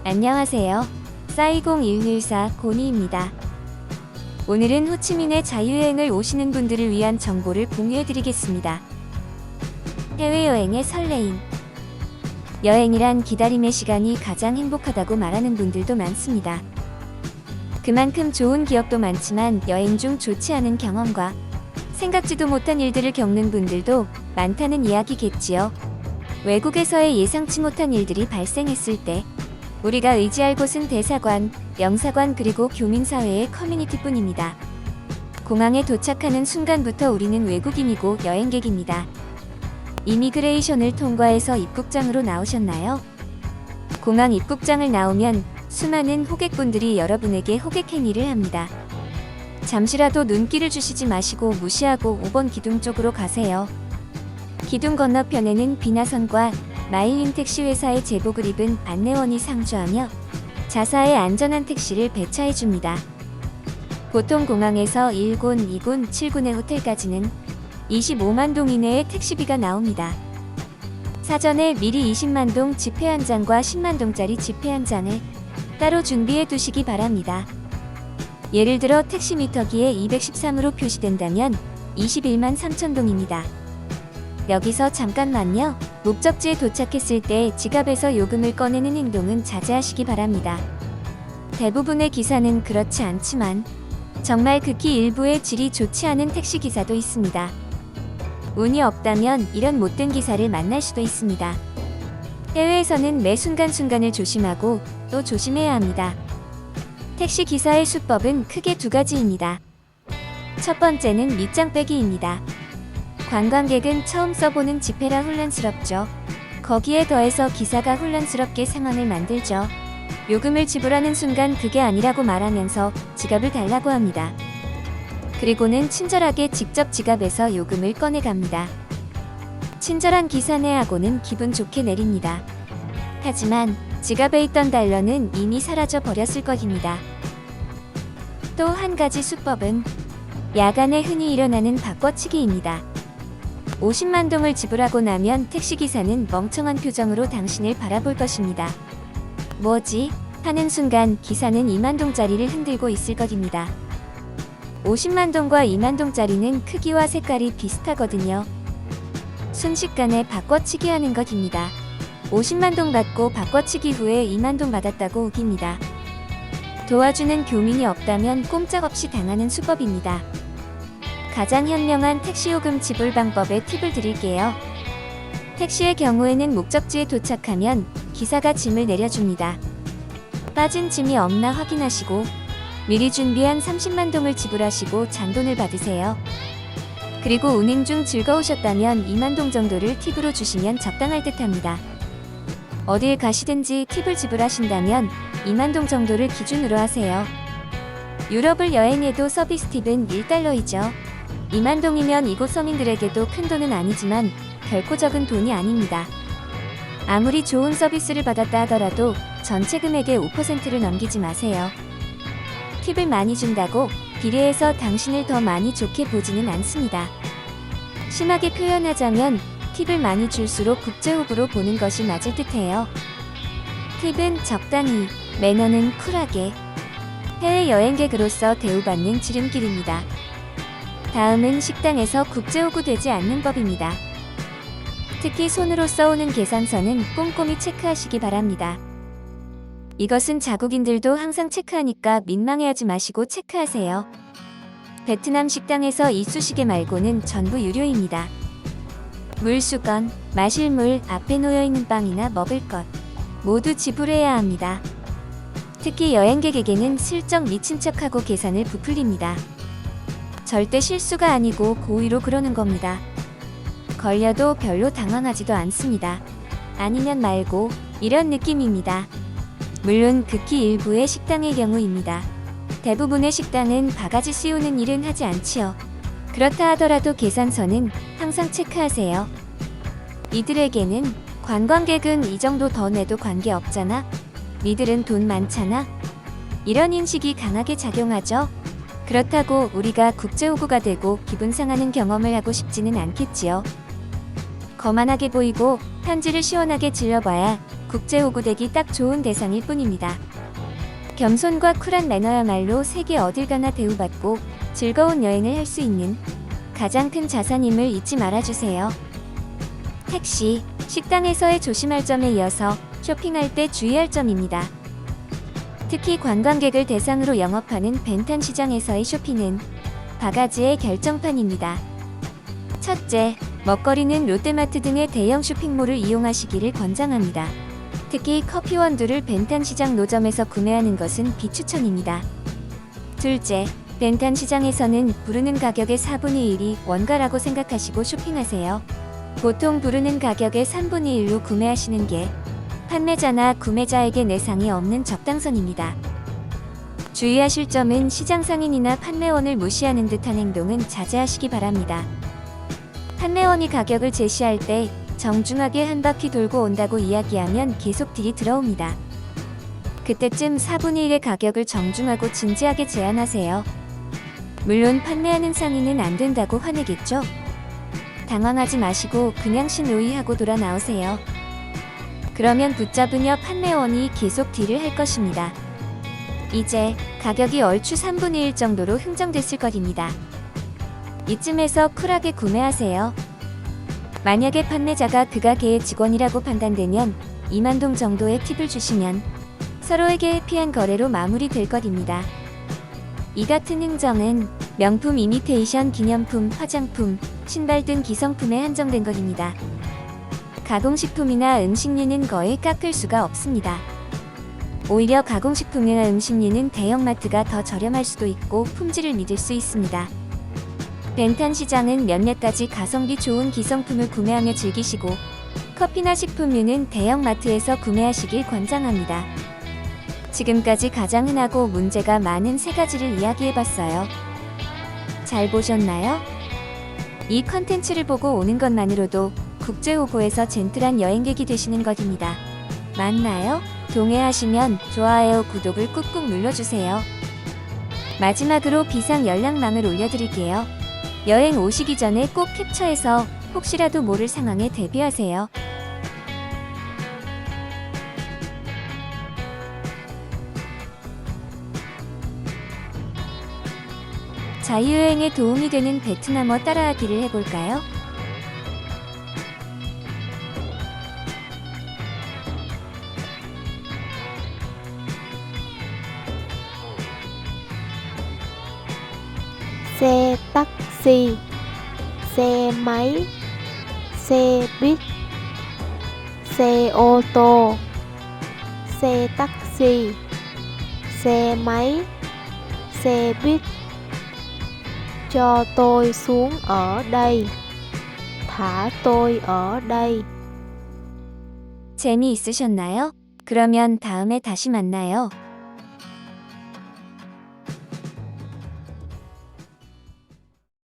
안녕하세요. 싸이공 114 고니입니다. 오늘은 호치민의 자유여행을 오시는 분들을 위한 정보를 공유해드리겠습니다. 해외여행의 설레임. 여행이란 기다림의 시간이 가장 행복하다고 말하는 분들도 많습니다. 그만큼 좋은 기억도 많지만 여행 중 좋지 않은 경험과 생각지도 못한 일들을 겪는 분들도 많다는 이야기겠지요. 외국에서의 예상치 못한 일들이 발생했을 때 우리가 의지할 곳은 대사관, 영사관 그리고 교민사회의 커뮤니티뿐입니다. 공항에 도착하는 순간부터 우리는 외국인이고 여행객입니다. 이미그레이션을 통과해서 입국장으로 나오셨나요? 공항 입국장을 나오면 수많은 호객분들이 여러분에게 호객 행위를 합니다. 잠시라도 눈길을 주시지 마시고 무시하고 5번 기둥 쪽으로 가세요. 기둥 건너편에는 비나선과 마일린 택시 회사의 제복을 입은 안내원이 상주하며 자사의 안전한 택시를 배차해줍니다. 보통 공항에서 1군, 2군, 7군의 호텔까지는 25만 동 이내의 택시비가 나옵니다. 사전에 미리 20만 동 지폐 한 장과 10만 동짜리 지폐 한 장을 따로 준비해 두시기 바랍니다. 예를 들어 택시 미터기에 213으로 표시된다면 21만 3천 동입니다. 여기서 잠깐만요. 목적지에 도착했을 때 지갑에서 요금을 꺼내는 행동은 자제하시기 바랍니다. 대부분의 기사는 그렇지 않지만 정말 극히 일부의 질이 좋지 않은 택시기사도 있습니다. 운이 없다면 이런 못된 기사를 만날 수도 있습니다. 해외에서는 매 순간순간을 조심하고 또 조심해야 합니다. 택시 기사의 수법은 크게 두 가지입니다. 첫 번째는 밑장 빼기입니다. 관광객은 처음 써보는 지폐라 혼란스럽죠. 거기에 더해서 기사가 혼란스럽게 상황을 만들죠. 요금을 지불하는 순간 그게 아니라고 말하면서 지갑을 달라고 합니다. 그리고는 친절하게 직접 지갑에서 요금을 꺼내갑니다. 친절한 기사네하고는 기분 좋게 내립니다. 하지만 지갑에 있던 달러는 이미 사라져 버렸을 것입니다. 또 한 가지 수법은 야간에 흔히 일어나는 바꿔치기입니다. 50만 동을 지불하고 나면 택시기사는 멍청한 표정으로 당신을 바라볼 것입니다. 뭐지? 하는 순간 기사는 2만 동짜리를 흔들고 있을 것입니다. 50만 동과 2만 동짜리는 크기와 색깔이 비슷하거든요. 순식간에 바꿔치기 하는 것입니다. 50만 동 받고 바꿔치기 후에 2만 동 받았다고 우깁니다. 도와주는 교민이 없다면 꼼짝없이 당하는 수법입니다. 가장 현명한 택시요금 지불 방법의 팁을 드릴게요. 택시의 경우에는 목적지에 도착하면 기사가 짐을 내려줍니다. 빠진 짐이 없나 확인하시고 미리 준비한 30만 동을 지불하시고 잔돈을 받으세요. 그리고 운행 중 즐거우셨다면 2만 동 정도를 팁으로 주시면 적당할 듯합니다. 어딜 가시든지 팁을 지불하신다면 2만 동 정도를 기준으로 하세요. 유럽을 여행해도 서비스 팁은 1달러이죠. 2만 동이면 이곳 서민들에게도 큰 돈은 아니지만 결코 적은 돈이 아닙니다. 아무리 좋은 서비스를 받았다 하더라도 전체 금액의 5%를 넘기지 마세요. 팁을 많이 준다고 비례해서 당신을 더 많이 좋게 보지는 않습니다. 심하게 표현하자면 팁을 많이 줄수록 국제호구로 보는 것이 맞을 듯해요. 팁은 적당히, 매너는 쿨하게. 해외 여행객으로서 대우받는 지름길입니다. 다음은 식당에서 국제호구 되지 않는 법입니다. 특히 손으로 써오는 계산서는 꼼꼼히 체크하시기 바랍니다. 이것은 자국인들도 항상 체크하니까 민망해하지 마시고 체크하세요. 베트남 식당에서 이쑤시개 말고는 전부 유료입니다. 물수건, 마실 물, 앞에 놓여있는 빵이나 먹을 것 모두 지불해야 합니다. 특히 여행객에게는 슬쩍 미친 척하고 계산을 부풀립니다. 절대 실수가 아니고 고의로 그러는 겁니다. 걸려도 별로 당황하지도 않습니다. 아니면 말고 이런 느낌입니다. 물론 극히 일부의 식당의 경우입니다. 대부분의 식당은 바가지 씌우는 일은 하지 않지요. 그렇다 하더라도 계산서는 항상 체크하세요. 이들에게는 관광객은 이 정도 더 내도 관계없잖아. 니들은 돈 많잖아. 이런 인식이 강하게 작용하죠. 그렇다고 우리가 국제호구가 되고 기분 상하는 경험을 하고 싶지는 않겠지요. 거만하게 보이고 편지를 시원하게 질러봐야 국제호구되기 딱 좋은 대상일 뿐입니다. 겸손과 쿨한 매너야말로 세계 어딜 가나 대우받고 즐거운 여행을 할 수 있는 가장 큰 자산임을 잊지 말아주세요. 택시, 식당에서의 조심할 점에 이어서 쇼핑할 때 주의할 점입니다. 특히 관광객을 대상으로 영업하는 벤탄 시장에서의 쇼핑은 바가지의 결정판입니다. 첫째, 먹거리는 롯데마트 등의 대형 쇼핑몰을 이용하시기를 권장합니다. 특히 커피 원두를 벤탄 시장 노점에서 구매하는 것은 비추천입니다. 둘째, 벤탄 시장에서는 부르는 가격의 4분의 1이 원가라고 생각하시고 쇼핑하세요. 보통 부르는 가격의 3분의 1로 구매하시는 게 판매자나 구매자에게 내상이 없는 적당선입니다. 주의하실 점은 시장 상인이나 판매원을 무시하는 듯한 행동은 자제하시기 바랍니다. 판매원이 가격을 제시할 때 정중하게 한 바퀴 돌고 온다고 이야기하면 계속 딜이 들어옵니다. 그때쯤 4분의 1의 가격을 정중하고 진지하게 제안하세요. 물론 판매하는 상인은 안 된다고 화내겠죠? 당황하지 마시고 그냥 신우이하고 돌아 나오세요. 그러면 붙잡으며 판매원이 계속 딜을 할 것입니다. 이제 가격이 얼추 3분의 1 정도로 흥정됐을 것입니다. 이쯤에서 쿨하게 구매하세요. 만약에 판매자가 그 가게의 직원이라고 판단되면 2만 동 정도의 팁을 주시면 서로에게 해피한 거래로 마무리될 것입니다. 이 같은 흥정은 명품, 이미테이션, 기념품, 화장품, 신발 등 기성품에 한정된 것입니다. 가공식품이나 음식류는 거의 깎을 수가 없습니다. 오히려 가공식품이나 음식류는 대형마트가 더 저렴할 수도 있고 품질을 믿을 수 있습니다. 벤탄 시장은 몇몇 가지 가성비 좋은 기성품을 구매하며 즐기시고 커피나 식품류는 대형마트에서 구매하시길 권장합니다. 지금까지 가장 흔하고 문제가 많은 3가지를 이야기해봤어요. 잘 보셨나요? 이 컨텐츠를 보고 오는 것만으로도 국제호구에서 젠틀한 여행객이 되시는 것입니다. 맞나요? 동의하시면 좋아요, 구독을 꾹꾹 눌러주세요. 마지막으로 비상 연락망을 올려드릴게요. 여행 오시기 전에 꼭 캡처해서 혹시라도 모를 상황에 대비하세요. 자유여행에 도움이 되는 베트남어 따라하기를 해볼까요? xe taxi, xe máy, xe buýt, xe ô tô, xe taxi, xe máy, xe buýt. Cho tôi xuống ở đây. thả tôi ở đây. 재미있으셨나요? 그러면 다음에 다시 만나요.